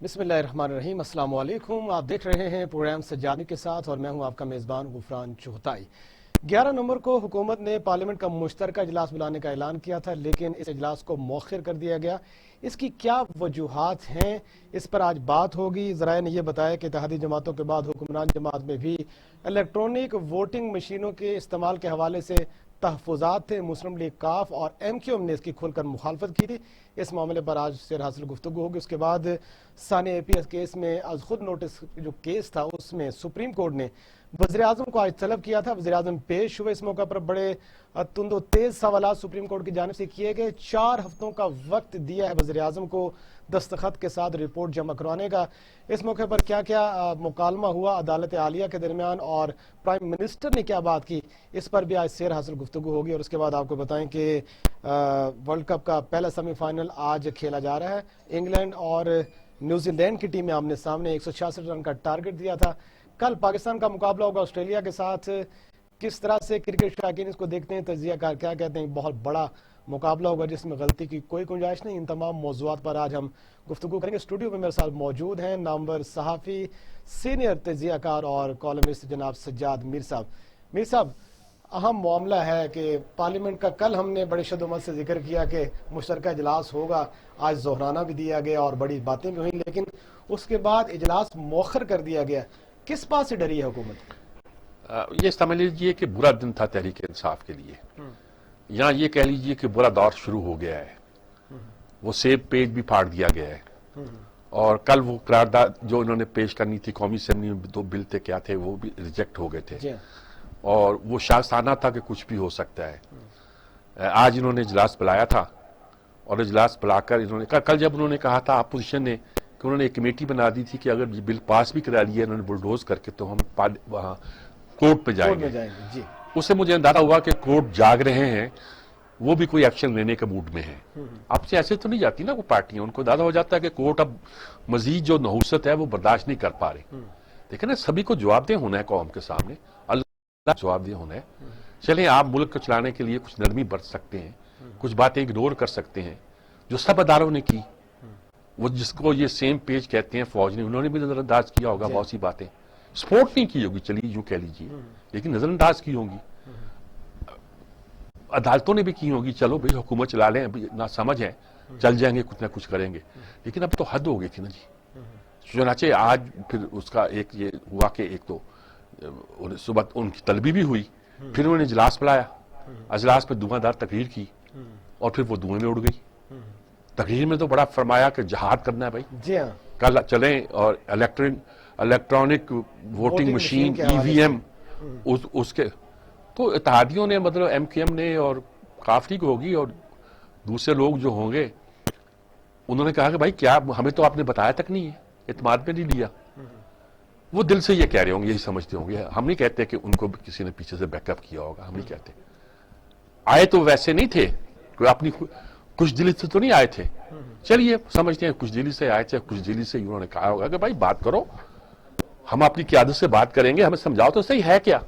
بسم اللہ الرحمن الرحیم۔ السلام علیکم، آپ دیکھ رہے ہیں پروگرام سجادی کے ساتھ اور میں ہوں آپ کا میزبان غفران چغتائی۔ 11 نومبر کو حکومت نے پارلیمنٹ کا مشترکہ اجلاس بلانے کا اعلان کیا تھا، لیکن اس اجلاس کو مؤخر کر دیا گیا۔ اس کی کیا وجوہات ہیں، اس پر آج بات ہوگی۔ ذرائع نے یہ بتایا کہ اتحادی جماعتوں کے بعد حکمران جماعت میں بھی الیکٹرانک ووٹنگ مشینوں کے استعمال کے حوالے سے تحفظات تھے۔ مسلم لیگ کاف اور ایم کیو ایم نے اس کی کھل کر مخالفت کی تھی۔ اس معاملے پر آج سیر حاصل گفتگو ہوگی۔ اس کے بعد ثانی اے پی ایس کیس میں از خود نوٹس جو کیس تھا، اس میں سپریم کورٹ نے وزیراعظم کو آج طلب کیا تھا۔ وزیراعظم پیش ہوئے۔ اس موقع پر بڑے تند و تیز سوالات سپریم کورٹ کی جانب سے کیے گئے۔ 4 ہفتوں کا وقت دیا ہے وزیراعظم کو دستخط کے ساتھ رپورٹ جمع کروانے کا۔ اس موقع پر کیا کیا مکالمہ ہوا عدالت عالیہ کے درمیان اور پرائم منسٹر نے کیا بات کی، اس پر بھی آج سیر حاصل گفتگو ہوگی۔ اور اس کے بعد آپ کو بتائیں کہ ورلڈ کپ کا پہلا سیمی فائنل آج کھیلا جا رہا ہے۔ انگلینڈ اور نیوزی لینڈ کی ٹیم میں آمنے سامنے 166 رن کا ٹارگٹ دیا تھا۔ کل پاکستان کا مقابلہ ہوگا آسٹریلیا کے ساتھ۔ کس طرح سے کرکٹ شائقین اس کو دیکھتے ہیں، تجزیہ کار کیا کہتے ہیں؟ بہت بڑا مقابلہ ہوگا جس میں غلطی کی کوئی گنجائش نہیں۔ ان تمام موضوعات پر آج ہم گفتگو کریں گے۔ اسٹوڈیو میں میرے ساتھ موجود ہیں نامور صحافی، سینئر تجزیہ کار اور کالمسٹ جناب سجاد میر صاحب۔ میر صاحب، اہم معاملہ ہے کہ پارلیمنٹ کا کل ہم نے بڑے شد و مت سے ذکر کیا کہ مشترکہ اجلاس ہوگا، آج ظہرانہ بھی دیا گیا اور بڑی باتیں بھی ہوئیں، لیکن اس کے بعد اجلاس مؤخر کر دیا گیا۔ کس بات سے ڈری ہے حکومت؟ یہ سمجھ لیجیے کہ برا دن تھا تحریک انصاف کے لیے، یا یہ کہہ لیجیے کہ برا دور شروع ہو گیا ہے۔ وہ سیب پیج بھی پھاڑ دیا گیا ہے، اور کل وہ قرارداد جو انہوں نے پیش کرنی تھی قومی اسمبلی میں، 2 بل تھے کیا تھے، وہ بھی ریجیکٹ ہو گئے تھے، اور وہ شاستانہ تھا کہ کچھ بھی ہو سکتا ہے۔ آج انہوں نے اجلاس بلایا تھا، اور اجلاس بلا کر انہوں نے کل جب انہوں نے کہا تھا اپوزیشن نے کہ انہوں نے ایک کمیٹی بنا دی تھی کہ اگر یہ بل پاس بھی کرا لیا انہوں نے بلڈوز کر کے تو ہم وہاں کورٹ پہ جائیں گے۔ اس سے مجھے اندازہ ہوا کہ کورٹ جاگ رہے ہیں، وہ بھی کوئی ایکشن لینے کے موڈ میں ہیں۔ اب سے ایسے تو نہیں جاتی نا وہ پارٹیاں، ان کو اندازہ ہو جاتا ہے کہ کورٹ اب مزید جو نحوست ہے وہ برداشت نہیں کر پا رہی۔ دیکھیں نا، سبھی کو جواب دہ ہونا ہے قوم کے سامنے، اللہ جواب دہ ہونا ہے۔ چلیں، آپ ملک کو چلانے کے لیے کچھ نرمی برت سکتے ہیں، کچھ باتیں اگنور کر سکتے ہیں جو سب اداروں نے کی۔ وہ جس کو یہ سیم پیج کہتے ہیں فوج نے، انہوں نے بھی نظر انداز کیا ہوگا بہت سی باتیں، سپورٹ نہیں کی ہوگی، چلیے یوں کہہ لیجیے، لیکن نظر انداز کی ہوں گی۔ عدالتوں نے بھی کی ہوگی، چلو بھئی حکومت چلا لیں، نہ سمجھ ہے، چل جائیں گے، کچھ نہ کچھ کریں گے، لیکن اب تو حد ہو گئی تھی نا جی۔ چنانچہ آج پھر اس کا ایک یہ ہوا کہ ایک تو صبح ان کی طلبی بھی ہوئی، پھر انہوں نے اجلاس بلایا، اجلاس پہ دھواں دار تقریر کی، اور پھر وہ دھوئیں میں اڑ گئی۔ تقریر میں تو بڑا فرمایا کہ جہاد کرنا ہے بھائی، جی ہاں، کل چلیں اور الیکٹرانک ووٹنگ مشین ای وی ایم اس کے تو اتحادیوں نے، مطلب ایم کیو ایم نے اور کافی کو ہوگی اور دوسرے لوگ جو ہوں گے، انہوں نے کہا کہ بھائی کیا ہمیں تو آپ نے بتایا تک نہیں ہے، اعتماد میں نہیں لیا۔ وہ دل سے یہ کہہ رہے ہوں گے، یہی سمجھتے ہوں گے۔ ہم نہیں کہتے کہ ان کو کسی نے پیچھے سے بیک اپ کیا ہوگا، ہم نہیں کہتے۔ آئے تو ویسے نہیں تھے، کوئی اپنی کچھ دلی سے تو نہیں آئے تھے، چلیے سمجھتے ہیں کچھ دلی سے آئے تھے، کچھ دلی سے انہوں نے کہا ہوگا کہ بھائی بات کرو، ہم اپنی قیادت سے بات کریں گے، ہمیں سمجھاؤ تو صحیح ہے کیا۔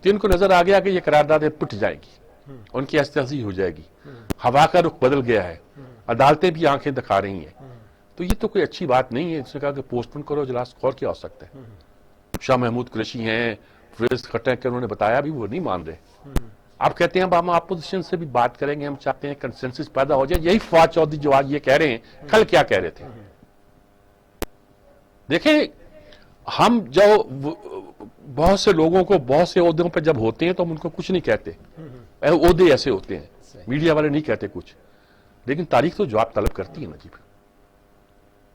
تو ان کو نظر آ گیا کہ یہ قراردادیں پٹ جائیں گی، ان کی استحصی ہو جائے گی، ہوا کا رخ بدل گیا ہے، عدالتیں بھی آنکھیں دکھا رہی ہیں، تو یہ تو کوئی اچھی بات نہیں ہے۔ اس نے کہا کہ پوسٹ پون کرو اجلاس، اور کیا ہو سکتا ہے۔ شاہ محمود قریشی ہیں، فیض کھٹر کہ انہوں نے بتایا بھی، وہ نہیں مان رہے۔ آپ کہتے ہیں ہم اپوزیشن سے بھی بات کریں گے، ہم چاہتے ہیں کنسنسس پیدا ہو جائے۔ یہی فواد چودھری جو آج یہ کہہ رہے ہیں، کل کیا کہہ رہے تھے؟ دیکھیں، ہم جو بہت سے لوگوں کو بہت سے عہدوں پہ جب ہوتے ہیں تو ہم ان کو کچھ نہیں کہتے، عہدے ایسے ہوتے ہیں، میڈیا والے نہیں کہتے کچھ، لیکن تاریخ تو جواب طلب کرتی ہے نا جی۔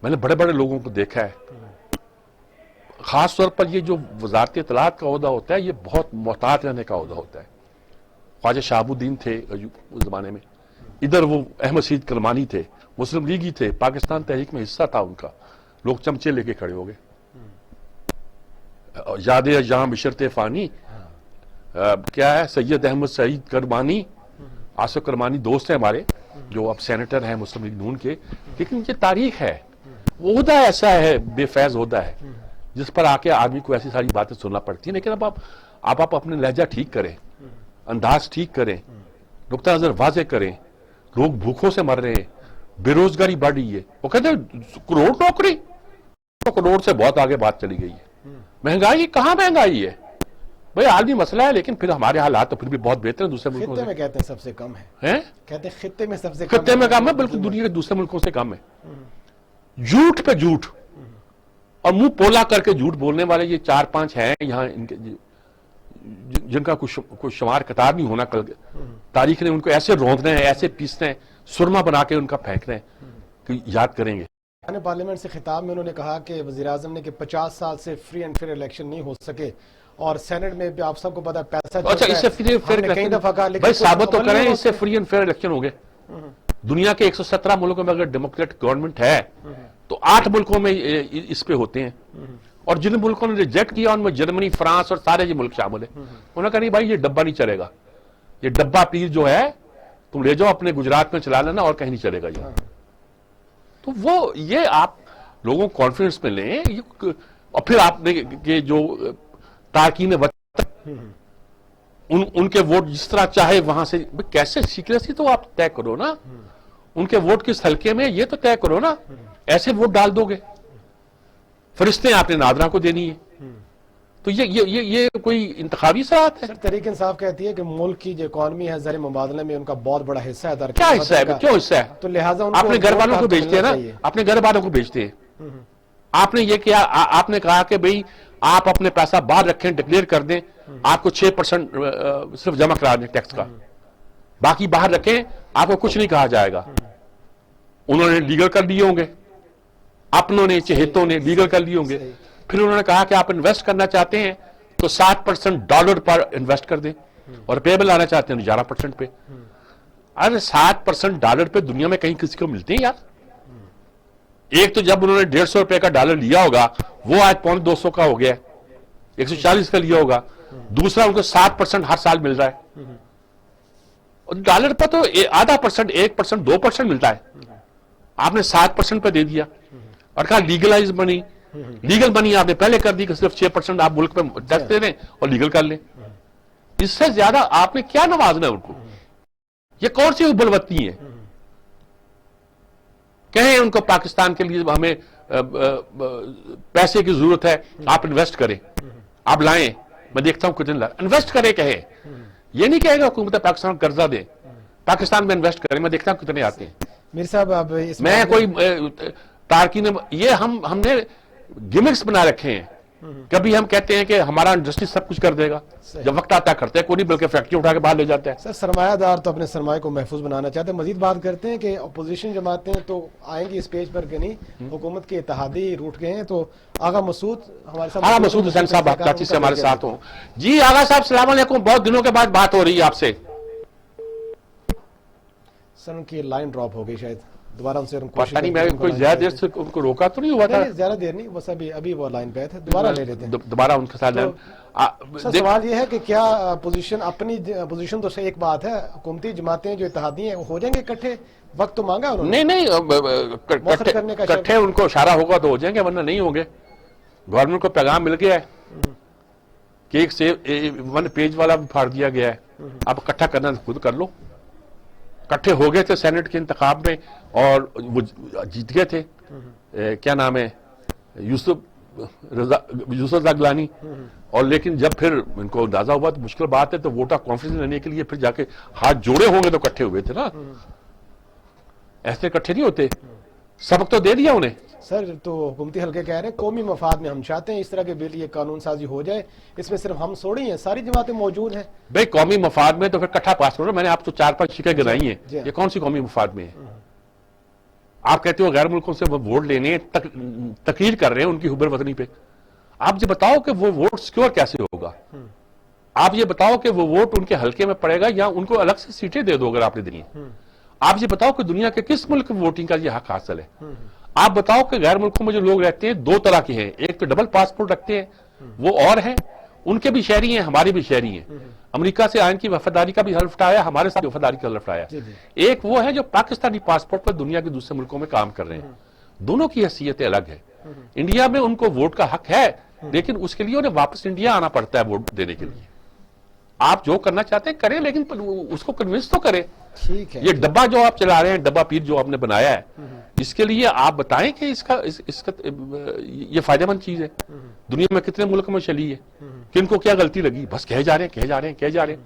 میں نے بڑے بڑے لوگوں کو دیکھا ہے، خاص طور پر یہ جو وزارت اطلاعات کا عہدہ ہوتا ہے، یہ بہت محتاط رہنے کا عہدہ ہوتا ہے۔ خواجہ شہاب الدین تھے اس زمانے میں، ادھر وہ احمد سعید کرمانی تھے، مسلم لیگی تھے، پاکستان تحریک میں حصہ تھا ان کا، لوگ چمچے لے کے کھڑے ہو گئے۔ یاد جہاں بشرط فانی کیا ہے، سید احمد سعید کرمانی، آصف کرمانی دوست ہیں ہمارے جو اب سینیٹر ہیں مسلم لیگ نون کے، لیکن یہ تاریخ ہے، وہ عہدہ ایسا ہے، بے فیض عہدہ ہے جس پر آ کے آدمی کو ایسی ساری باتیں سننا پڑتی ہیں۔ لیکن اب آپ اپنے لہجہ ٹھیک کریں، انداز ٹھیک کریں، نقطہ نظر واضح کریں۔ لوگ بھوکوں سے مر رہے ہیں، بے روزگاری بڑھ رہی ہے. وہ کہتے ہیں کروڑ نوکری, تو کروڑ سے بہت آگے بات چلی گئی ہے. مہنگائی کہاں مہنگائی ہے بھائی, عالمی مسئلہ ہے, لیکن پھر ہمارے حالات تو پھر بھی بہت بہتر ہیں دوسرے ملکوں خطے سے. میں کہتے ہیں سب سے کم ہے, کہتے ہیں خطے میں سب سے خطے میں کم ہے, بالکل دنیا کے دوسرے ملکوں سے کم ہے. جھوٹ پہ جھوٹ, اور منہ پولا کر کے جھوٹ بولنے والے یہ 4-5 ہیں یہاں, ان کے جن کا کوئی شمار قطار نہیں ہونا. کل تاریخ نے ان کو ایسے روندنا ہے, ایسے پیسنا ہے, سرما بنا کے ان کا پھینکنا ہے کہ یاد کریں گے. پارلیمنٹ سے خطاب میں انہوں نے کہا کہ وزیراعظم نے کہ 50 سال سے فری اینڈ فیئر الیکشن نہیں ہو سکے, اور سینٹ میں بھی آپ سب کو پتا پیسہ اچھا, اس سے فری اینڈ فیئر الیکشن بھائی ثابت تو کریں, اس سے فری اینڈ فیئر الیکشن ہو گئے. دنیا کے 117 ملکوں میں اگر ڈیموکریٹ گورنمنٹ ہے تو 8 ملکوں میں اس پہ ہوتے ہیں, اور جن ملکوں نے ریجیکٹ کیا ان میں جرمنی, فرانس اور سارے یہ ملک شامل ہیں. انہوں نے کہا نہیں بھائی یہ ڈبہ نہیں چلے گا, یہ ڈبہ پیر جو ہے تم لے جاؤ اپنے گجرات میں چلا لینا, اور کہیں نہیں چلے گا یہ. تو وہ یہ آپ لوگوں کو کانفیڈنس میں لیں, اور پھر آپ نے کہ جو تارکین وطن ان کے ووٹ جس طرح چاہے وہاں سے, کیسے سیکریسی تو آپ طے کرو نا, ان کے ووٹ کس حلقے میں یہ تو طے کرو نا. ایسے ووٹ ڈال دو گے, فرشتے آپ نے نادرا کو دینی ہے, تو یہ کوئی انتخابی صلاحیت ہے؟ سر تحریک انصاف کہتی ہے کہ ملک کی جو اکانومی ہے زر مبادلے میں ان کا بہت بڑا حصہ ہے. کیا حصہ ہے, کیوں حصہ ہے؟ تو لہٰذا اپنے گھر والوں کو بیچتے ہیں نا, اپنے گھر والوں کو بیچتے ہیں. آپ نے یہ کیا, آپ نے کہا کہ بھئی آپ اپنے پیسہ باہر رکھیں, ڈکلیئر کر دیں, آپ کو 6% صرف جمع کرا دیں ٹیکس کا, باقی باہر رکھیں, آپ کو کچھ نہیں کہا جائے گا. انہوں نے لیگل کر دیے ہوں گے, اپنوں نے چہتوں نے لیگل کر لیے ہوں گے. پھر انہوں نے کہا کہ آپ انویسٹ کرنا چاہتے ہیں تو 7% ڈالر پر انویسٹ کر دیں, اور پیبل لانا چاہتے ہیں 11% پہ. ارے 7% ڈالر پہ دنیا میں کہیں کسی کو ملتے ہیں یار؟ ایک تو جب انہوں نے 150 روپے کا ڈالر لیا ہوگا وہ آج 250 کا ہو گیا ہے, 140 کا لیا ہوگا. دوسرا ان کو 7% ہر سال مل رہا ہے, اور ڈالر پہ تو آدھا پرسنٹ, 1%, 2% ملتا ہے. آپ نے 7% پہ دے دیا اور کہا لیگلائز منی. لیگل منی آپ نے پہلے کر دی کہ صرف 6% آپ ملک پہ ٹیکس دے دیں اور لیگل کر لیں. اس سے زیادہ آپ نے کیا نوازنا ہے ان کو؟ یہ کون سی بلوتی ہے؟ کہیں ان کو پاکستان کے لیے ہمیں پیسے کی ضرورت ہے, آپ انویسٹ کریں, آپ لائیں, میں دیکھتا ہوں کتنے انویسٹ کریں. کہے یہ نہیں کہے گا حکومت پاکستان قرضہ دے, پاکستان میں انویسٹ کریں, میں دیکھتا ہوں کتنے آتے ہیں. میر صاحب اب میں کوئی تارکین, یہ ہم نے گمکس بنا رکھے ہیں. کبھی ہم کہتے ہیں کہ ہمارا انڈسٹری سب کچھ کر دے گا, جب وقت آتا ہے کرتے ہیں کوئی نہیں, بلکہ فیکٹری اٹھا کے باہر لے جاتا ہے. سر سرمایہ دار تو اپنے سرمایہ کو محفوظ بنانا چاہتے ہیں. مزید بات کرتے ہیں کہ اپوزیشن جماعتیں تو آئیں گی اس پیج پر کہ نہیں, حکومت کے اتحادی روٹ گئے ہیں. تو آغا مسعود ہمارے ساتھ, آغا مسعود حسین صاحب آپ کراچی سے ہمارے ساتھ ہوں. جی آغا صاحب السلام علیکم, بہت دنوں کے بعد بات ہو رہی ہے آپ سے. سر ان کی لائن ڈراپ ہو گئی شاید, دوبارہ ان سے پتہ نہیں, میں کوئی زیادہ دیر سے ان کو روکا تو نہیں ہوا تھا؟ زیادہ دیر نہیں, بس ابھی وہ لائن پہ تھے, دوبارہ لے لیتے ہیں. دوبارہ ان کے ساتھ. سوال یہ ہے کہ کیا پوزیشن, اپنی پوزیشن تو ایک بات ہے, حکومتی جماعتیں جو اتحادی ہیں وہ ہو جائیں گے اکٹھے؟ وقت تو مانگا انہوں نے. نہیں, اکٹھے ان کو اشارہ ہوگا تو ہو جائیں گے, ورنہ نہیں ہوں گے. گورنمنٹ کو پیغام مل گیا ہے کہ ایک 1 پیج والا بھی پھاڑ دیا گیا ہے, آپ اکٹھا کرنا خود کر لو. اکٹھے ہو گئے تھے سینٹ کے انتخاب میں اور وہ جیت گئے تھے. کیا نام ہے, یوسف رضا گیلانی. اور لیکن جب پھر ان کو اندازہ ہوا تو مشکل بات ہے, تو ووٹ آف کانفیڈنس لینے کے لیے پھر جا کے ہاتھ جوڑے ہوں گے تو اکٹھے ہوئے تھے نا, ایسے اکٹھے نہیں ہوتے. سبق تو دے دیا انہیں. سر تو حکومتی حلقے کہہ رہے ہیں قومی مفاد میں ہم چاہتے ہیں اس طرح کے بل, یہ قانون سازی ہو جائے, اس میں صرف ہم تھوڑی ہیں, ساری جماعتیں موجود ہیں. بھائی قومی مفاد میں تو پھر اکٹھا پاس کرو. میں نے آپ کو 4-5 شکایتیں گنائی ہیں, یہ کون سی قومی مفاد میں ہے؟ آپ کہتے ہو غیر ملکوں سے وہ ووٹ لینے, تقریر کر رہے ہیں ان کی حب الوطنی پہ. آپ یہ بتاؤ کہ وہ ووٹ سیکور کیسے ہوگا؟ آپ یہ بتاؤ کہ وہ ووٹ ان کے حلقے میں پڑے گا یا ان کو الگ سے سیٹیں دے دو اگر آپ نے دینی ہے؟ آپ یہ بتاؤ کہ دنیا کے کس ملک میں ووٹنگ کا یہ حق حاصل ہے؟ آپ بتاؤ کہ غیر ملکوں میں جو لوگ رہتے ہیں 2 طرح کے ہیں, ایک تو ڈبل پاسپورٹ رکھتے ہیں, وہ اور ہیں, ان کے بھی شہری ہیں, ہمارے بھی شہری ہیں. امریکہ سے آئین کی وفاداری کا بھی حلف اٹھایا, ہمارے ساتھ وفاداری کا حلف اٹھایا. ایک وہ ہے جو پاکستانی پاسپورٹ پر دنیا کے دوسرے ملکوں میں کام کر رہے ہیں. دونوں کی حیثیتیں الگ ہیں. انڈیا میں ان کو ووٹ کا حق ہے, لیکن اس کے لیے انہیں واپس انڈیا آنا پڑتا ہے ووٹ دینے کے لیے. آپ جو کرنا چاہتے ہیں کریں, لیکن اس کو کنونس تو کریں. یہ ڈبہ جو آپ چلا رہے ہیں, ڈبہ پیر جو آپ نے بنایا ہے, اس کے لیے آپ بتائیں کہ اس کا یہ فائدہ مند چیز ہے. دنیا میں کتنے ملک میں چلی ہے, کن کو کیا غلطی لگی, بس کہے جا رہے ہیں.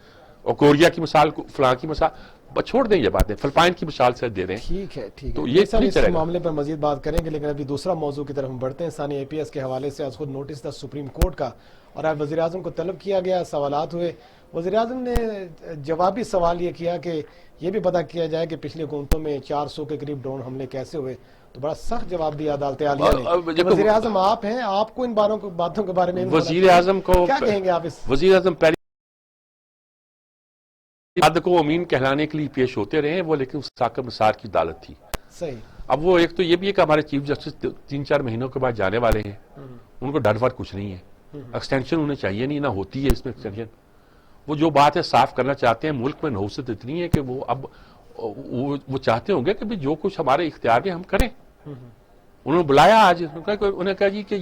اور کوریا کی مثال, فلاں کی مثال, بس چھوڑ دیں یہ باتیں, فلپائن کی مثال سے دے رہے ہیں. ٹھیک ہے تو یہ سر, نہیں اس چلے گا. معاملے پر مزید بات کریں گے, لیکن ابھی دوسرا موضوع کی طرف ہم بڑھتے ہیں. ثانی APS کے حوالے سے آج خود نوٹس تھا سپریم کورٹ کا, اور آج وزیر اعظم کو طلب کیا گیا, سوالات ہوئے. وزیر اعظم نے جوابی سوال یہ کیا کہ یہ بھی پتہ کیا جائے کہ پچھلی حکومتوں میں 400 کے قریب ڈرون حملے کیسے ہوئے. تو بڑا سخت جواب دیا عدالت عالیہ نے. وزیر اعظم آپ ہیں, آپ کو ان باتوں کے بارے میں وزیر اعظم کو کیا کہیں گے آپ اس؟ وزیر اعظم پہلی صادق و امین کہلانے کے لیے پیش ہوتے رہے ہیں وہ, لیکن ثاقب نثار کی عدالت تھی. صحیح. اب وہ ایک تو یہ بھی ہے کہ ہمارے چیف جسٹس 3-4 مہینوں کے بعد جانے والے ہیں, ان کو ڈر ور کچھ نہیں ہے. ایکسٹینشن انہیں چاہیے نہیں, نہ ہوتی ہے اس میں ایکسٹینشن. وہ جو بات ہے صاف کرنا چاہتے ہیں. ملک میں نحوست اتنی ہے کہ وہ اب وہ چاہتے ہوں گے کہ جو کچھ ہمارے اختیار میں ہم کریں. انہوں نے بلایا آج, انہوں نے کہا جی کہ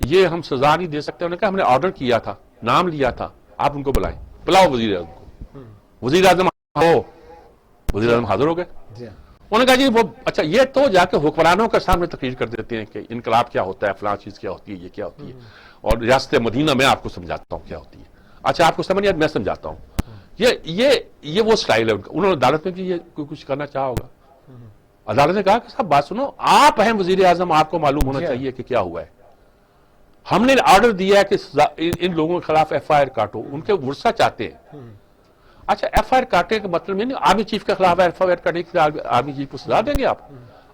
یہ ہم سزا نہیں دے سکتے. انہوں نے کہا ہم نے آرڈر کیا تھا, نام لیا تھا, آپ ان کو بلائیں, بلاؤ وزیر اعظم کو. وزیر اعظم حاضر ہو گئے. انہوں نے کہا جی وہ اچھا, یہ تو جا کے حکمرانوں کے سامنے تقریر کر دیتے ہیں کہ انقلاب کیا ہوتا ہے, فلاں چیز کیا ہوتی ہے, یہ کیا ہوتی ہے, اور ریاست مدینہ میں آپ کو سمجھاتا ہوں کیا ہوتی ہے. اچھا آپ کو سمجھ نہیں, میں سمجھاتا ہوں. یہ وہ سٹائل ہے ان کا. انہوں نے عدالت میں بھی یہ کچھ کرنا چاہا ہوگا. عدالت نے کہا کہ صاحب بات سنو, آپ ہیں وزیر اعظم, آپ کو معلوم ہونا چاہیے کہ کیا ہوا ہے. ہم نے آرڈر دیا ہے کہ ان لوگوں کے خلاف FIR کاٹو, ان کے ورثہ چاہتے ہیں. اچھا FIR کاٹنے کا مطلب نہیں آرمی چیف کے خلاف FIR کاٹنے کے آرمی چیف کو سزا دیں گے آپ.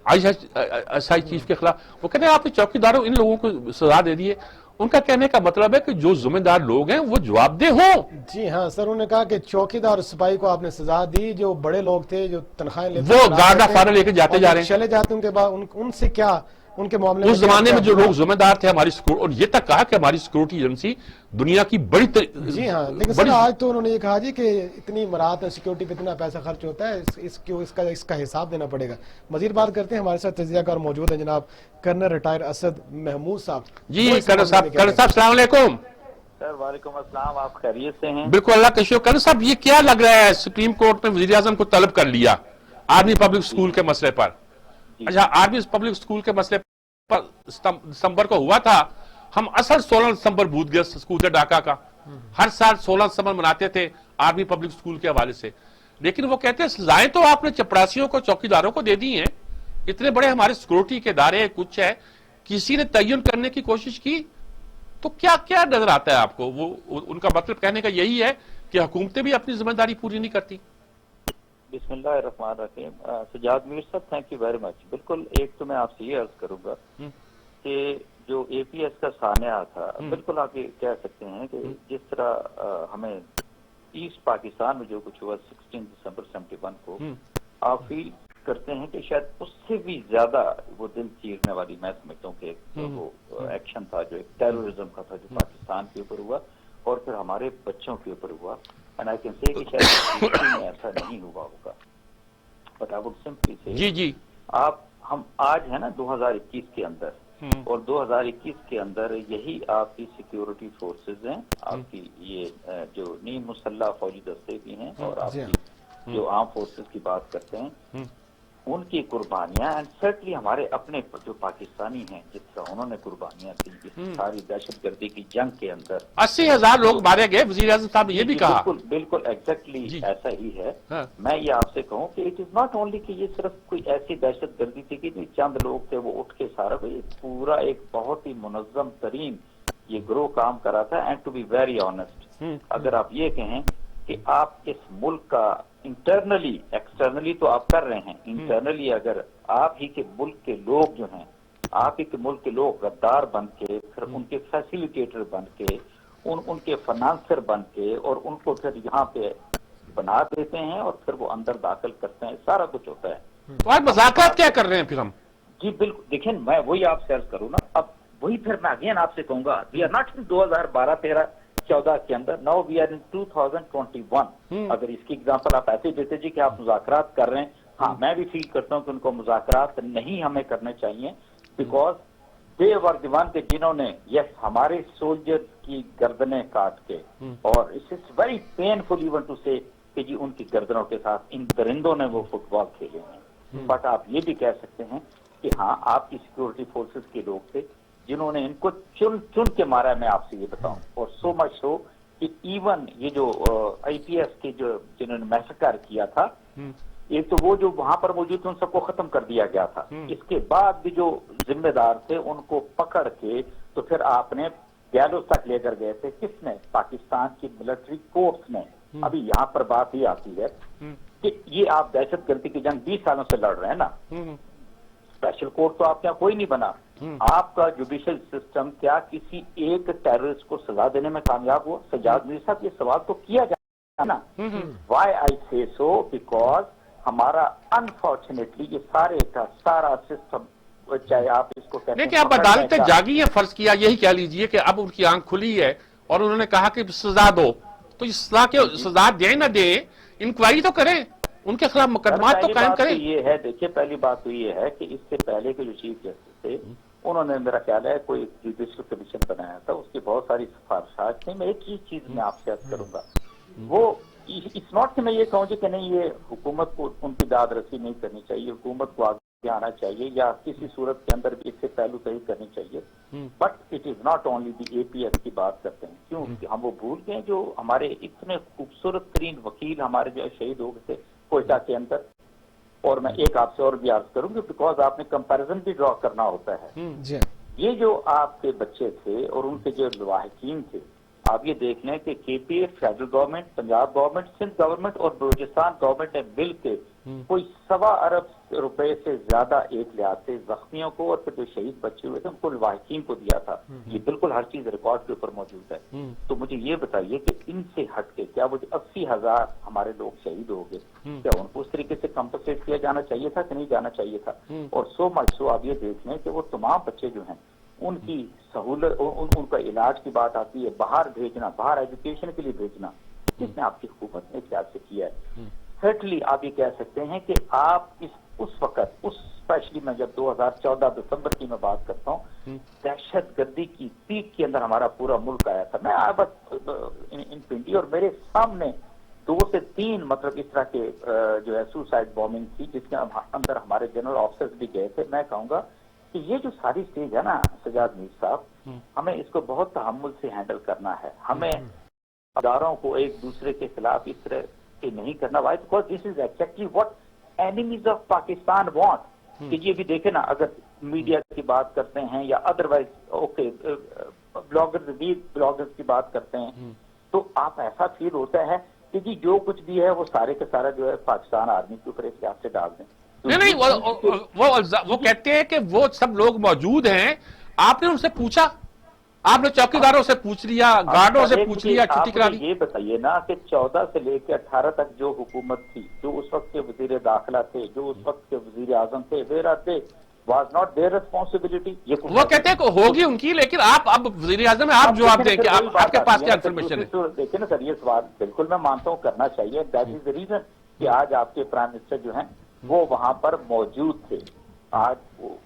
ISI چیف کے خلاف وہ کہتے ہیں آپ نے چوکیداروں ان لوگوں کو سزا دے دیے. ان کا کہنے کا مطلب ہے کہ جو ذمہ دار لوگ ہیں وہ جواب دہ ہوں. جی ہاں سر, انہوں نے کہا کہ چوکیدار سپاہی کو آپ نے سزا دی, جو بڑے لوگ تھے جو تنخواہیں لیتے وہ گارڈا فارا لے کے جاتے جا رہے ہیں, چلے جاتے, ان کے بعد ان سے کیا, ان کے معاملے اس زمانے میں جو لوگ ذمہ دار تھے ہماری سیکورٹی, اور یہ تک کہا کہ ہماری سیکورٹی ایجنسی دنیا کی بڑی جی ہاں, لیکن سر آج تو انہوں نے یہ کہا جی کہ اتنی مراحت ہے سیکورٹی پہ, اتنا پیسہ خرچ ہوتا ہے, اس کا حساب دینا پڑے گا. مزید بات کرتے ہیں, ہمارے ساتھ تجزیہ کار موجود ہیں جناب کرنل ریٹائر اسد محمود صاحب. جی کرنل صاحب السلام علیکم. سر وعلیکم السلام, آپ خیریت سے ہیں؟ بالکل اللہ کا شکر. کرنل صاحب یہ کیا لگ رہا ہے, سپریم کورٹ نے وزیر اعظم کو طلب کر لیا آرمی پبلک اسکول کے مسئلے پر. اچھا آرمی پبلک اسکول کے مسئلے پر دسمبر کو ہوا تھا, ہم اصل 16 دسمبر بھول گئے اسکول ڈھاکہ کا. ہر سال 16 دسمبر مناتے تھے آرمی پبلک اسکول کے حوالے سے. لیکن وہ کہتے ہیں سزائیں تو آپ نے چپڑاسیوں کو, چوکیداروں کو دے دی ہیں, اتنے بڑے ہمارے سیکورٹی کے ادارے کچھ ہے, کسی نے تعین کرنے کی کوشش کی؟ تو کیا نظر آتا ہے آپ کو؟ وہ ان کا مطلب کہنے کا یہی ہے کہ حکومتیں بھی اپنی ذمہ داری پوری نہیں کرتی. بسم اللہ الرحمن الرحیم. سجاد میر صاحب تھینک یو ویری مچ. بالکل ایک تو میں آپ سے یہ عرض کروں گا کہ جو APS کا سانحہ تھا, بالکل آپ یہ کہہ سکتے ہیں کہ جس طرح ہمیں ایسٹ پاکستان میں جو کچھ ہوا 16 دسمبر 71 کو, آپ فیل کرتے ہیں کہ شاید اس سے بھی زیادہ وہ دل چیرنے والی, میں سمجھتا ہوں کہ وہ ایکشن تھا جو ایک ٹیررزم کا تھا, جو پاکستان کے اوپر ہوا اور پھر ہمارے بچوں کے اوپر ہوا. And I can say کہ شاید میں ایسا نہیں ہوا ہوگا. But I would simply say جی ہم آج ہے نا 2021 کے اندر, اور 2021 کے اندر یہی آپ کی سیکیورٹی فورسز ہیں, آپ کی یہ جو نیم مسلح فوجی دستے بھی ہیں, اور آپ کی جو عام فورسز کی بات کرتے ہیں, ان کی قربانیاں, اینڈ سرٹلی ہمارے اپنے جو پاکستانی ہیں جس طرح انہوں نے قربانیاں دی اس ساری دہشت گردی کی جنگ کے اندر. 80,000 لوگ مارے گئے. وزیر اعظم صاحب نے یہ بھی کہا. بالکل ایگزیکٹلی ایسا ہی ہے. میں یہ آپ سے کہوں کہ اٹ از ناٹ اونلی کہ یہ صرف کوئی ایسی دہشت گردی تھی کہ چند لوگ تھے وہ اٹھ کے سارا پورا ایک بہت ہی منظم ترین یہ گروہ کام کرا تھا. And to be very honest, اگر آپ یہ کہیں کہ آپ اس ملک کا انٹرنلی, ایکسٹرنلی تو آپ کر رہے ہیں, انٹرنلی اگر آپ ہی کے ملک کے لوگ جو ہیں, آپ ہی کے ملک کے لوگ غدار بن کے, پھر ان کے فیسیلیٹیٹر بن کے, ان کے فنانسر بن کے, اور ان کو پھر یہاں پہ بنا دیتے ہیں اور پھر وہ اندر داخل کرتے ہیں, سارا کچھ ہوتا ہے. تو مذاکرات کیا کر رہے ہیں پھر ہم؟ جی بالکل, دیکھیں میں وہی آپ سے عرض کروں نا, اب وہی پھر میں اگین آپ سے کہوں گا, وی آر ناٹ ان 2012-13-14 کے اندر, ناؤ وی آر ان 2021. اگر اس کی ایگزامپل آپ ایسے دیتے جی کہ آپ مذاکرات کر رہے ہیں, ہاں میں بھی فیل کرتا ہوں کہ ان کو مذاکرات نہیں ہمیں کرنے چاہیے, because they were the one کہ جنہوں نے یس ہمارے سولجر کی گردنیں کاٹ کے, اور it's is very painful even to say کہ جی ان کی گردنوں کے ساتھ ان درندوں نے وہ فٹ بال کھیلے ہیں. بٹ آپ یہ بھی کہہ سکتے ہیں کہ ہاں آپ کی سیکورٹی فورسز کے لوگ تھے جنہوں نے ان کو چن چن کے مارا ہے. میں آپ سے یہ بتاؤں, اور سو مچ ہو کہ ایون یہ جو آئی پی ایس کے جو جنہوں نے میسکر کیا تھا, ایک تو وہ جو وہاں پر موجود تھے ان سب کو ختم کر دیا گیا تھا. اس کے بعد بھی جو ذمہ دار تھے ان کو پکڑ کے تو پھر آپ نے گیلوز تک لے کر گئے تھے. کس نے؟ پاکستان کی ملٹری کورٹس نے. ابھی یہاں پر بات یہ آتی ہے کہ یہ آپ دہشت گردی کی جنگ 20 سالوں سے لڑ رہے ہیں نا, اسپیشل کورٹ تو آپ کے یہاں کوئی نہیں بنا. آپ کا جوڈیشل سسٹم کیا کسی ایک ٹیررسٹ کو سزا دینے میں کامیاب ہوا؟ سجاد میر صاحب, یہ سوال تو کیا جائے نا. وائی آئی سے سو, بیکاز ہمارا انفارچونیٹلی یہ سارے کا سارا سسٹم, چاہے آپ اس کو کہتے ہیں لیکن اب عدالتیں جاگی ہیں, فرض کیا یہی کہہ لیجئے کہ اب ان کی آنکھ کھلی ہے اور انہوں نے کہا کہ سزا دو, تو سزا دیں نہ دیں, انکوائری تو کریں, ان کے خلاف مقدمات تو قائم کریں. یہ ہے, دیکھیے پہلی بات تو یہ ہے کہ اس سے پہلے کے جو چیف جسٹس تھے انہوں نے, میرا خیال ہے, کوئی جوڈیشل کمیشن بنایا تھا, اس کی بہت ساری سفارشات تھیں. میں ایک ہی چیز میں آپ سے عرض کروں گا, وہ اس ناٹ کہ میں یہ کہوں کہ نہیں یہ حکومت کو ان کی داد رسی نہیں کرنی چاہیے, حکومت کو آگے آنا چاہیے یا کسی صورت کے اندر بھی اس سے پہلو صحیح کرنی چاہیے, but it is not only the a P S کی بات کرتے ہیں. کیوں کہ ہم وہ بھول گئے جو ہمارے اتنے خوبصورت ترین وکیل ہمارے جو شہید ہو گئے تھے کوئٹہ کے اندر. اور میں ایک آپ سے اور بھی عرض کروں گی, بیکاز آپ نے کمپیریزن بھی ڈرا کرنا ہوتا ہے. یہ جو آپ کے بچے تھے اور ان کے جو لواحقین تھے, آپ یہ دیکھ لیں کہ K P F, federal government, Punjab government, Sindh government اور بلوچستان گورنمنٹ نے مل کے کوئی 1.25 ارب روپے سے زیادہ ایک لحاظ سے زخمیوں کو اور پھر جو شہید بچے ہوئے تھے ان کو لواحقین کو دیا تھا. یہ بالکل ہر چیز ریکارڈ کے اوپر موجود ہے. تو مجھے یہ بتائیے کہ ان سے ہٹ کے کیا وہ 80,000 ہمارے لوگ شہید ہو گئے, کیا ان کو اس طریقے سے کمپنسیٹ کیا جانا چاہیے تھا کہ نہیں جانا چاہیے تھا؟ اور سو مچ سو آپ یہ دیکھ لیں کہ وہ تمام بچے جو ہیں ان کی سہولت, ان کا علاج کی بات آتی ہے, باہر بھیجنا, باہر ایجوکیشن کے لیے بھیجنا, کس نے آپ کی حکومت نے خیال سے کیا ہے؟ سرٹنلی آپ یہ کہہ سکتے ہیں کہ آپ اس وقت, اسپیشلی میں جب 2014 دسمبر کی میں بات کرتا ہوں, دہشت گردی کی پیک کے اندر ہمارا پورا ملک آیا تھا. میں بس ان پنڈی اور میرے سامنے 2 سے 3 مطلب اس طرح کے جو ہے سوسائڈ بومنگ تھی جس کے اندر ہمارے جنرل آفیسرز بھی گئے تھے. میں کہوں گا کہ یہ جو ساری اسٹیج ہے نا سجاد میر صاحب, ہمیں اس کو بہت تحمل سے ہینڈل کرنا ہے. ہمیں اداروں کو ایک دوسرے کے خلاف اس طرح سے نہیں کرنا. Why because this is exactly what enemies of Pakistan want. کہ یہ بھی دیکھیں نا, اگر میڈیا کی بات کرتے ہیں یا ادروائز اوکے بلاگرز کی بات کرتے ہیں, تو آپ ایسا فیل ہوتا ہے کہ جی جو کچھ بھی ہے وہ سارے کے سارا جو ہے پاکستان آرمی کے اوپر احتیاط سے ڈال دیں. نہیں, وہ کہتے ہیں کہ وہ سب لوگ موجود ہیں, آپ نے ان سے پوچھا, آپ نے چوکیداروں سے پوچھ لیا, گارڈوں سے پوچھ لیا, چھٹی کرا لی. یہ بتائیے نا کہ 14 سے لے کے 18 تک جو حکومت تھی, جو اس وقت کے وزیر داخلہ تھے, جو اس وقت کے وزیر اعظم تھے, واز ناٹ دیئر ریسپانسبلٹی. وہ کہتے ہیں کہ ہوگی ان کی, لیکن آپ اب وزیر اعظم ہیں, آپ جواب دیں کہ آپ کے پاس کیا انفارمیشن ہے. دیکھیں نا سر, یہ سوال بالکل میں مانتا ہوں کرنا چاہیے. دیٹ از دا ریزن کہ آج آپ کے پرائم منسٹر جو ہیں وہ وہاں پر موجود تھے. آج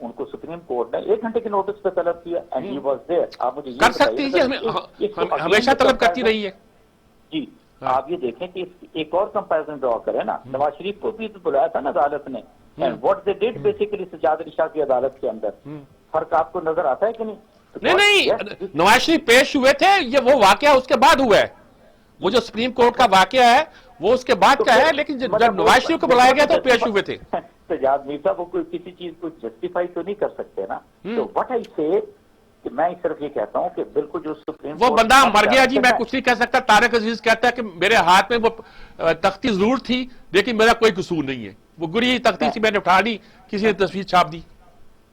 ان کو سپریم کورٹ نے 1 گھنٹے کے نوٹس پہ طلب کیا اینڈ ہی واز دیئر. آپ مجھے یہ کر سکتی ہے, ہمیشہ طلب کرتی رہی ہے. جی, آپ یہ دیکھیں کہ ایک اور کمپیریزن ڈرا کریں نا, نواز شریف کو بھی بلایا تھا نا عدالت نے, and what they did basically Sajjad Ali Shah کی عدالت کے اندر. فرق آپ کو نظر آتا ہے کہ نہیں؟ نہیں, نواز شریف پیش ہوئے تھے, یہ وہ واقعہ اس کے بعد ہوا ہے. وہ جو سپریم کورٹ کا واقعہ ہے وہ اس کے بعد کا ہے, لیکن جب نواز شریف کو بلایا گیا تو پیش ہوئے تھے. سجاد میر صاحب وہ کوئی کسی چیز کو جسٹیفائی تو نہیں کر سکتے نا. تو وٹ آئی سے کہ میں صرف یہ کہتا ہوں کہ بالکل جو سپریم وہ بندہ مر گیا جی, میں کچھ نہیں کہہ سکتا. طارق عزیز کہتا ہے کہ میرے ہاتھ میں وہ تختی ضرور تھی لیکن میرا کوئی قصور نہیں ہے, وہ گری تختی سے میں نے اٹھا لی, کسی نے تصویر چھاپ دی.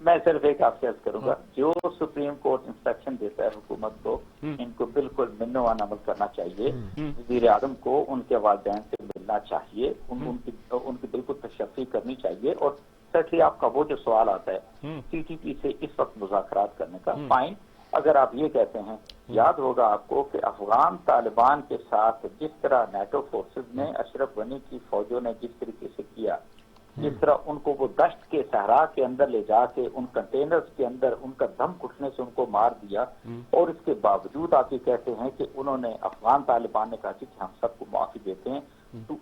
میں صرف ایک آپ سے عرض کروں گا, جو سپریم کورٹ انسٹرکشن دیتا ہے حکومت کو, ان کو بالکل منوان عمل کرنا چاہیے. وزیر اعظم کو ان کے والدین سے ملنا چاہیے, ان کی بالکل تشفی کرنی چاہیے. اور سرٹلی آپ کا وہ جو سوال آتا ہے سی ٹی پی سے اس وقت مذاکرات کرنے کا, فائن. اگر آپ یہ کہتے ہیں, یاد ہوگا آپ کو کہ افغان طالبان کے ساتھ جس طرح نیٹو فورسز نے اشرف غنی کی فوجوں نے جس طریقے سے کیا, جس طرح ان کو وہ دشت کے صحرا کے اندر لے جا کے ان کنٹینرز کے اندر ان کا دم گھٹنے سے ان کو مار دیا, اور اس کے باوجود آپ یہ کہتے ہیں کہ انہوں نے افغان طالبان نے کہا کہ ہم سب کو معافی دیتے ہیں, to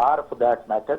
or for that matter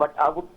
but I would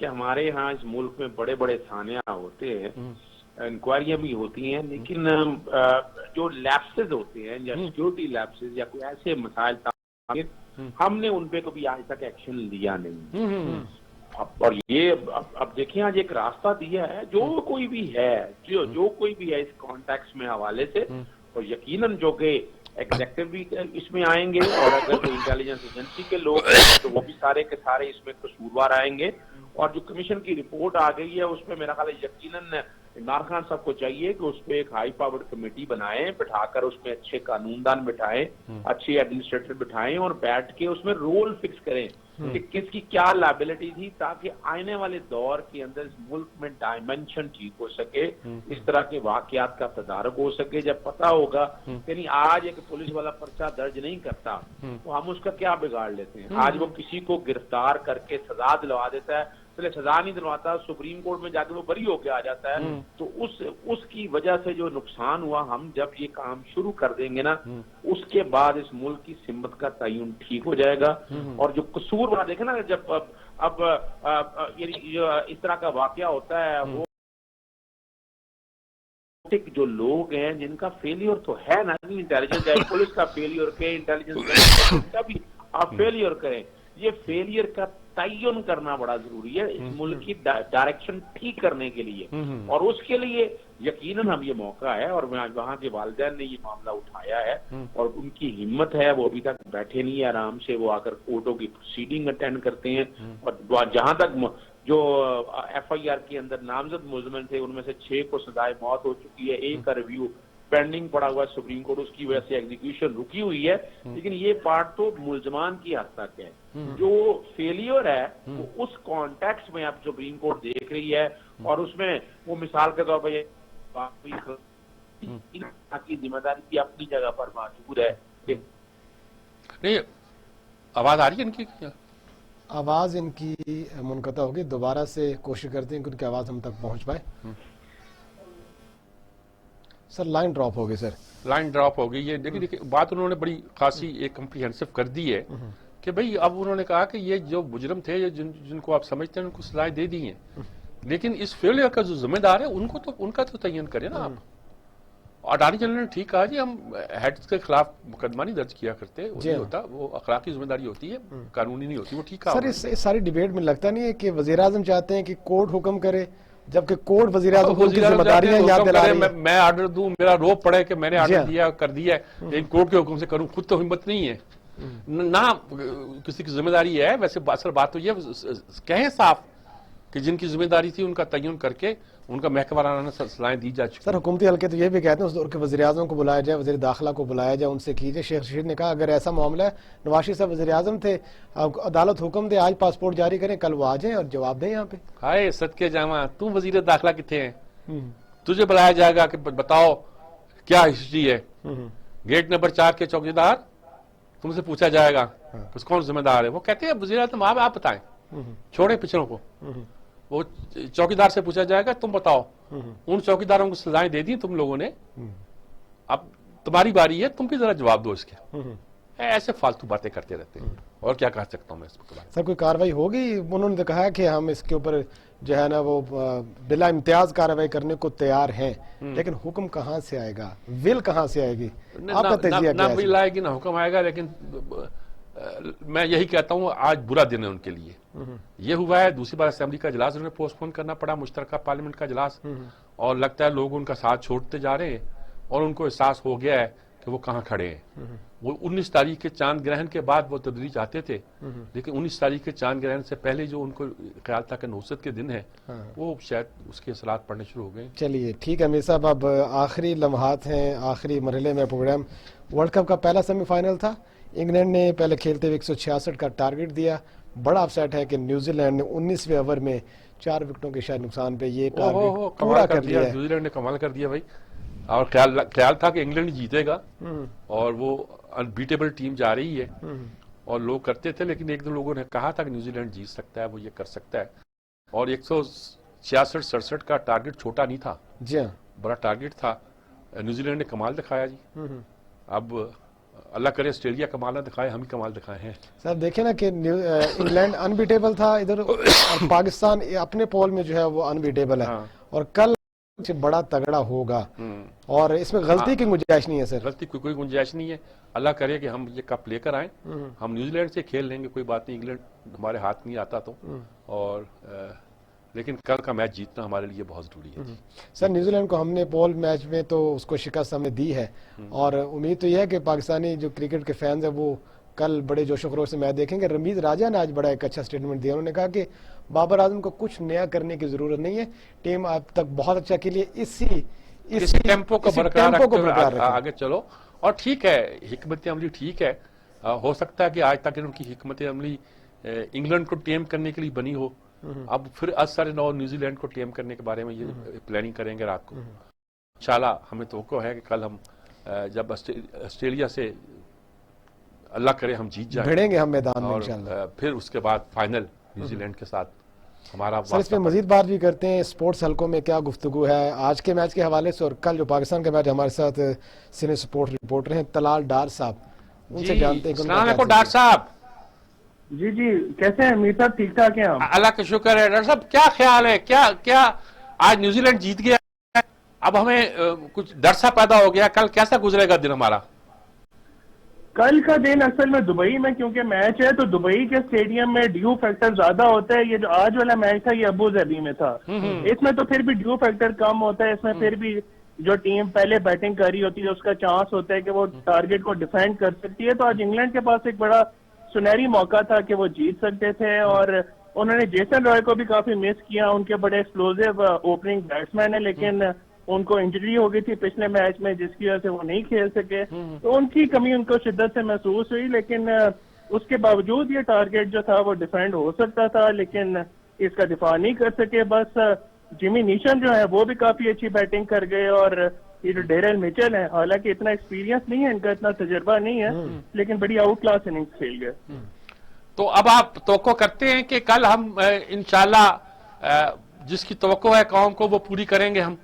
کہ ہمارے ہاں اس ملک میں بڑے بڑے تھانے ہوتے ہیں، انکوائریاں بھی ہوتی ہیں، لیکن جو لیپسز ہوتے ہیں یا سیکورٹی لیپسز یا کوئی ایسے مسائل ہم نے ان پہ کبھی آج تک ایکشن لیا نہیں. اور یہ اب دیکھیں آج ایک راستہ دیا ہے، جو کوئی بھی ہے جو کوئی بھی ہے اس کانٹیکس میں حوالے سے، اور یقیناً جو کہ ایگزیکٹو بھی اس میں آئیں گے، اور اگر کوئی انٹیلیجنس ایجنسی کے لوگ ہیں تو وہ بھی سارے کے سارے اس میں قصوروار آئیں گے. اور جو کمیشن کی رپورٹ آ گئی ہے اس میں میرا خیال ہے یقیناً عمران خان صاحب کو چاہیے کہ اس پہ ایک ہائی پاورڈ کمیٹی بنائیں، بٹھا کر اس میں اچھے قانون دان بٹھائیں، اچھے ایڈمنسٹریٹر بٹھائیں، اور بیٹھ کے اس میں رول فکس کریں کہ کس کی کیا لائبلٹی تھی، تاکہ آنے والے دور کے اندر اس ملک میں ڈائمنشن ٹھیک ہو سکے، اس طرح کے واقعات کا تدارک ہو سکے. جب پتہ ہوگا یعنی آج ایک پولیس والا پرچہ درج نہیں کرتا تو ہم اس کا کیا بگاڑ لیتے ہیں. آج وہ کسی کو گرفتار کر کے سزا دلوا دیتا ہے، پہلے سزا نہیں دلواتا، سپریم کورٹ میں جا کے وہ بری ہو کے آ جاتا ہے. تو اس کی وجہ سے جو نقصان ہوا، ہم جب یہ کام شروع کر دیں گے نا، اس کے بعد اس ملک کی سمت کا تعین ٹھیک ہو جائے گا. اور جو قصور والا دیکھیں نا، جب اب یعنی اس طرح کا واقعہ ہوتا ہے، وہ جو لوگ ہیں جن کا فیلیور تو ہے نا، انٹیلیجنس پولیس کا فیلیور کے، انٹیلیجنس کا بھی آپ فیلیور کریں، یہ فیلیئر کا تعین کرنا بڑا ضروری ہے اس ملک کی ڈائریکشن ٹھیک کرنے کے لیے. اور اس کے لیے یقیناً ہم یہ موقع ہے، اور وہاں کے والدین نے یہ معاملہ اٹھایا ہے، اور ان کی ہمت ہے، وہ ابھی تک بیٹھے نہیں ہیں آرام سے، وہ آ کر کورٹوں کی پروسیڈنگ اٹینڈ کرتے ہیں. اور جہاں تک جو ایف آئی آر کے اندر نامزد ملزمین تھے ان میں سے 6 کو سزائے موت ہو چکی ہے، 1 کا ریویو پینڈنگ پڑا ہوا ہے سپریم کورٹ، اس کی وجہ سے ایگزیکیوشن رکی ہوئی ہے. لیکن یہ پارٹ تو ملزمان کی حد تک ہے. جو فیلیور ہے وہ اس کانٹیکس میں اب سپریم کورٹ دیکھ رہی ہے، اور اس میں وہ مثال کے طور پر کی ذمہ داری کی اپنی جگہ پر موجود ہے. نہیں آواز آ رہی ہے ان کی؟ آواز ان کی منقطع ہوگی، دوبارہ سے کوشش کرتے ہیں کہ ان کی آواز ہم تک پہنچ پائے. سر لائن ڈراپ ہو گئی، سر لائن ڈراپ ہو گئی. یہ دیکھیے بات انہوں نے بڑی خاصی ایک کمپریہنسو کر دی ہے کہ بھئی اب انہوں نے کہا کہ یہ جو مجرم تھے، جن کو آپ سمجھتے ہیں ان کو سزائیں دے دی ہیں، لیکن اس فیلئر کا جو ذمہ دار ہے ان کا تو تعین کریں نا آپ. اٹارنی جنرل نے ٹھیک کہا جی ہم ہیڈز کے خلاف مقدمہ نہیں درج کیا کرتے، وہ نہیں ہوتا، وہ اخلاقی ذمہ داری ہوتی ہے، قانونی نہیں ہوتی. وہ ٹھیک کہا. سر اس ساری ڈیبیٹ میں لگتا نہیں ہے کہ وزیراعظم چاہتے ہیں کہ کورٹ حکم کرے، جبکہ کورٹ وزیراعظم کو ان کی ذمہ داریاں یاد دلا رہی ہے. میں آرڈر دوں، میرا روپ پڑے کہ میں نے آرڈر دیا کر دیا ہے، لیکن کورٹ کے حکم سے کروں، خود تو ہمت نہیں ہے نہ کسی کی ذمہ داری ہے. ویسے اصل بات تو یہ کہیں صاف کہ جن کی ذمہ داری تھی ان کا تعین کر کے ان کا محکمہ وارانہ سزائیں دی جا چکی. سر حکومتی حلقے تو یہ بھی کہتے ہیں اس دور کے وزیر اعظم کو بلایا جائے، وزیر داخلہ کو بلایا جائے، ان سے کیجیے. شیخ رشید نے کہا اگر ایسا معاملہ ہے، نواز شریف صاحب وزیر اعظم تھے، عدالت حکم دے آج پاسپورٹ جاری کریں، کل وہ آ جائیں اور جواب دیں یہاں پہ. ہائے صدقے جامع، تم وزیر داخلہ کتنے ہیں؟ تجھے بلایا جائے گا کہ بتاؤ کیا ہسٹری ہے. گیٹ نمبر 4 کے چوکیدار، تم سے پوچھا جائے گا اس کون ذمہ دار ہے. وہ کہتے ہیں وزیر اعظم آپ بتائیں، چھوڑیں پچھڑوں کو. وہ چوکیدار سے پوچھا جائے گا تم بتاؤ، ان چوکیداروں کو سزائیں دے دی تم لوگوں نے، اب تمہاری باری ہے، تم بھی ذرا جواب دو اس کے. ایسے فالتو باتیں کرتے رہتے ہیں، اور کیا کہہ سکتا ہوں میں اس کے بارے میں. سر کوئی کاروائی ہوگی؟ انہوں نے کہا کہ ہم اس کے اوپر جو ہے نا وہ بلا امتیاز کاروائی کرنے کو تیار ہیں، لیکن حکم کہاں سے آئے گا، ول کہاں سے آئے گی؟ آپ کا تجزیہ کیا ہے؟ نہ بل آئے گی نہ حکم آئے گا، لیکن میں یہی کہتا ہوں آج برا دن ہے ان کے لیے. یہ ہوا ہے دوسری بار اسمبلی کا اجلاس انہیں پوسٹ پون کرنا پڑا، مشترکہ پارلیمنٹ کا اجلاس، اور لگتا ہے لوگ ان کا ساتھ چھوڑتے جا رہے ہیں، اور ان کو احساس ہو گیا ہے کہ وہ کہاں کھڑے ہیں. وہ 19 تاریخ کے چاند گرہن کے بعد وہ تبدیلی چاہتے تھے، لیکن 19 تاریخ کے چاند گرہن سے پہلے جو ان کو خیال تھا کہ نوست کے دن ہے، وہ شاید اس کے اثرات پڑنے شروع ہو گئے. چلیے ٹھیک ہے امیر صاحب، اب آخری لمحات ہیں، آخری مرحلے میں پروگرام. ورلڈ کپ کا پہلا سیمی فائنل تھا، انگلینڈ نے پہلے کھیلتے ہوئے 166 کا ٹارگٹ دیا. بڑا اپ سیٹ ہے کہ نیوزی لینڈ نے 19ویں اوور میں 4 وکٹوں کے شاید نقصان پہ یہ ٹارگٹ پورا کر لیا. نیوزی لینڈ نے کمال کر دیا بھائی، اور خیال تھا کہ انگلینڈ جیتے گا، اور وہ انبیٹیبل ٹیم جا رہی ہے، اور لوگ کرتے تھے، لیکن ایک دو لوگوں نے کہا تھا کہ نیوزی لینڈ جیت سکتا ہے، وہ یہ کر سکتا ہے. اور 166-67 کا ٹارگٹ چھوٹا نہیں تھا، جی ہاں بڑا ٹارگٹ تھا. نیوزی لینڈ نے کمال دکھایا جی. اب اللہ کرے آسٹریلیا کمال نہ دکھائے، ہم ہی کمال دکھائے ہیں. سر دیکھیں نا کہ انگلینڈ انبیٹیبل تھا ادھر، اور پاکستان اپنے پول میں جو ہے وہ انبیٹیبل ہے، اور کل بڑا تگڑا ہوگا، اور اس میں غلطی کی گنجائش نہیں ہے سر. غلطی کوئی گنجائش نہیں ہے. اللہ کرے کہ ہم یہ کپ لے کر آئیں. ہم نیوزی لینڈ سے کھیل لیں گے، کوئی بات نہیں، انگلینڈ ہمارے ہاتھ نہیں آتا تو، اور لیکن کل کا میچ جیتنا ہمارے لیے بہت ضروری ہے. سر نیوزی لینڈ کو ہم نے پول میچ میں تو اس کو شکست ہم نے دی ہے، اور امید تو یہ ہے کہ پاکستانی جو کرکٹ کے فینز ہیں وہ کل بڑے جوش و خروش سے میچ دیکھیں گے. رمیز راجہ نے آج بڑا ایک اچھا سٹیٹمنٹ دیا. انہوں نے کہا کہ بابر اعظم کو کچھ نیا کرنے کی ضرورت نہیں ہے، ٹیم اب تک بہت اچھا کھیلی ہے، اسی ٹیمپو کو برقرار رکھیں، آگے چلو. اور ٹھیک ہے، حکمت عملی ٹھیک ہے. ہو سکتا ہے کہ آج تک ان کی حکمت عملی انگلینڈ کو ٹیم کرنے کے لیے بنی ہو، اب پھر اثر نو نیوزی لینڈ کو ٹیم کرنے کے بارے میں یہ پلاننگ کریں گے رات کو. انشاءاللہ ہمیں توقع ہے کہ کل ہم جب آسٹریلیا سے اللہ کرے ہم جیت جائیں، بھیڑیں گے ہم میدان میں اور انشاءاللہ. پھر اس کے بعد فائنل نیوزی لینڈ کے ساتھ ہمارا سر اس پہ مزید بات بھی کرتے ہیں. سپورٹس حلقوں میں کیا گفتگو ہے آج کے میچ کے حوالے سے، اور کل جو پاکستان کا میچ ہمارے ساتھ سینئر سپورٹ رپورٹر ہیں طلال ڈار صاحب، ان سے جانتے ہیں. السلام علیکم ڈاکٹر صاحب. جی کیسے ہیں امیر صاحب؟ ٹھیک ٹھاک ہیں آپ؟ اللہ کا شکر ہے. ڈاکٹر صاحب کیا خیال ہے، کیا آج نیوزی لینڈ جیت گیا ہے، اب ہمیں کچھ ڈر سا پیدا ہو گیا، کل کیسا گزرے گا دن ہمارا؟ کل کا دن اصل میں دبئی میں کیونکہ میچ ہے تو دبئی کے اسٹیڈیم میں ڈیو فیکٹر زیادہ ہوتا ہے. یہ جو آج والا میچ تھا یہ ابو ظبی میں تھا، اس میں تو پھر بھی ڈیو فیکٹر کم ہوتا ہے. اس میں پھر بھی جو ٹیم پہلے بیٹنگ کر رہی ہوتی ہے اس کا چانس ہوتا ہے کہ وہ ٹارگٹ کو ڈیفینڈ کر سکتی ہے. تو آج انگلینڈ کے پاس ایک بڑا سنہری موقع تھا کہ وہ جیت سکتے تھے، اور انہوں نے جیسن رائے کو بھی کافی مس کیا. ان کے بڑے ایکسپلوزیو اوپننگ بیٹسمین ہیں، لیکن ان کو انجری ہو گئی تھی پچھلے میچ میں جس کی وجہ سے وہ نہیں کھیل سکے، تو ان کی کمی ان کو شدت سے محسوس ہوئی. لیکن اس کے باوجود یہ ٹارگٹ جو تھا وہ ڈیفینڈ ہو سکتا تھا، لیکن اس کا دفاع نہیں کر سکے. بس جمی نیشن جو ہے وہ بھی کافی اچھی بیٹنگ کر گئے، اور یہ جو ڈیرل میچل ہے حالانکہ اتنا ایکسپیرینس نہیں ہے ان کا، اتنا تجربہ نہیں ہے، لیکن بڑی آؤٹ کلاس اننگز کھیل گئے. تو اب آپ توقع کرتے ہیں کہ کل ہم انشاءاللہ جس کی توقع ہے قوم کو وہ پوری کریں گے ہم؟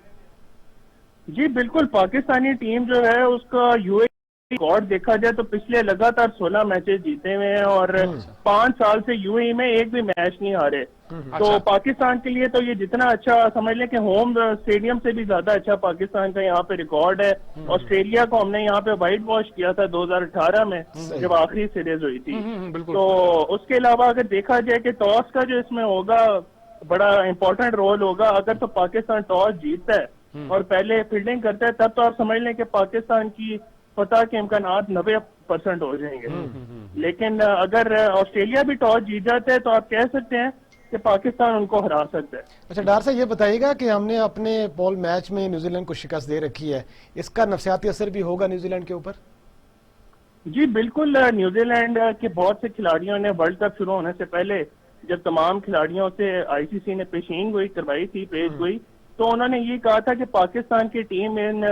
جی بالکل. پاکستانی ٹیم جو ہے اس کا یو اے ریکارڈ دیکھا جائے تو پچھلے لگاتار 16 میچز جیتے ہوئے ہیں، اور 5 سال سے یو اے میں ایک بھی میچ نہیں ہارے. تو پاکستان کے لیے تو یہ جتنا اچھا سمجھ لیں کہ ہوم اسٹیڈیم سے بھی زیادہ اچھا پاکستان کا یہاں پہ ریکارڈ ہے. آسٹریلیا کو ہم نے یہاں پہ وائٹ واش کیا تھا 2018 میں جب آخری سیریز ہوئی تھی. تو اس کے علاوہ اگر دیکھا جائے کہ ٹاس کا جو اس میں ہوگا بڑا امپورٹنٹ رول ہوگا. اگر تو پاکستان ٹاس جیتتا ہے اور پہلے فیلڈنگ کرتا ہے تب تو آپ سمجھ لیں کہ پاکستان کی فتح کے امکانات 90% ہو جائیں گے. لیکن اگر آسٹریلیا بھی ٹاس جیت جاتا ہے تو آپ کہہ سکتے ہیں کہ پاکستان ان کو ہرا سکتا ہے. اچھا ڈار صاحب یہ بتائیے گا کہ ہم نے اپنے پول میچ میں نیوزی لینڈ کو شکست دے رکھی ہے، اس کا نفسیاتی اثر بھی ہوگا نیوزی لینڈ کے اوپر؟ جی بالکل. نیوزی لینڈ کے بہت سے کھلاڑیوں نے ورلڈ کپ شروع ہونے سے پہلے جب تمام کھلاڑیوں سے آئی سی سی نے پیشین گوئی کروائی تھی، پیش گوئی، تو انہوں نے یہ کہا تھا کہ پاکستان کی ٹیم ان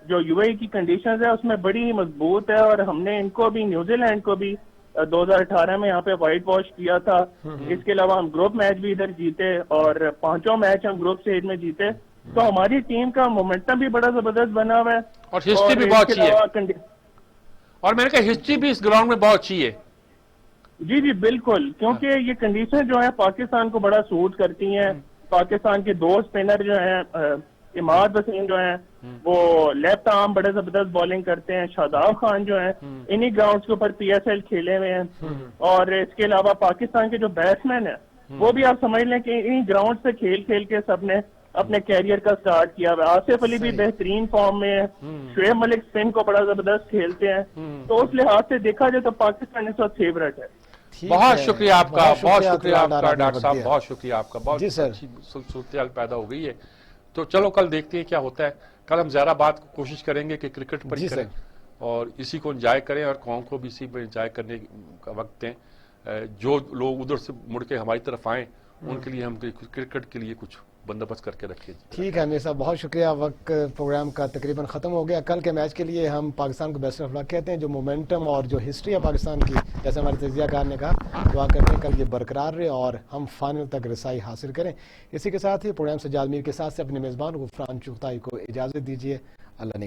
جو یو اے کی کنڈیشنز ہے اس میں بڑی مضبوط ہے، اور ہم نے ان کو بھی نیوزی لینڈ کو بھی 2018 میں یہاں پہ وائٹ واش کیا تھا. اس کے علاوہ ہم گروپ میچ بھی ادھر جیتے اور 5 میچ ہم گروپ اسٹیج میں جیتے. تو ہماری ٹیم کا مومنٹم بھی بڑا زبردست بنا ہوا ہے، اور ہسٹری بھی بہت اچھی ہے، اور میں نے کہا ہسٹری بھی اس گراؤنڈ میں بہت اچھی ہے. جی بالکل. کیونکہ یہ کنڈیشن جو ہیں پاکستان کو بڑا سوٹ کرتی ہیں. پاکستان کے 2 اسپنر جو ہیں اماد وسیم جو ہیں وہ لیفٹ آرم بڑے زبردست بالنگ کرتے ہیں. شاداب خان جو ہیں انہی گراؤنڈز کے اوپر پی ایس ایل کھیلے ہوئے ہیں. اور اس کے علاوہ پاکستان کے جو بیٹسمین ہیں وہ بھی آپ سمجھ لیں کہ انہی گراؤنڈ سے کھیل کھیل کے سب نے اپنے کیریئر کا سٹارٹ کیا ہوا ہے. آصف علی بھی بہترین فارم میں ہے، شعیب ملک اسپن کو بڑا زبردست کھیلتے ہیں. تو اس لحاظ سے دیکھا جائے تو پاکستان اس وقت فیورٹ ہے. بہت شکریہ آپ کا، بہت شکریہ آپ کا ڈاکٹر صاحب، بہت شکریہ آپ کا. بہت اچھی صورتحال پیدا ہو گئی ہے. تو چلو کل دیکھتے ہیں کیا ہوتا ہے. کل ہم زیادہ بات کوشش کریں گے کہ کرکٹ پر ہی کریں اور اسی کو انجوائے کریں، اور قوم کو بھی اسی پر انجوائے کرنے کا وقت دیں. جو لوگ ادھر سے مڑ کے ہماری طرف آئیں ان کے لیے ہم کرکٹ کے لیے کچھ بندوبست کر کے رکھیں. ٹھیک ہے امیر صاحب، بہت شکریہ. وقت پروگرام کا تقریباً ختم ہو گیا. کل کے میچ کے لیے ہم پاکستان کو بیسٹ آف لک کہتے ہیں. جو مومنٹم اور جو ہسٹری ہے پاکستان کی، جیسے ہمارے تجزیہ کار نے کہا، دعا کرتے ہیں کل یہ برقرار رہے اور ہم فائنل تک رسائی حاصل کریں. اسی کے ساتھ ہی پروگرام سجاد میر کے ساتھ سے اپنے میزبان غفران چغتائی کو اجازت دیجیے. اللہ نے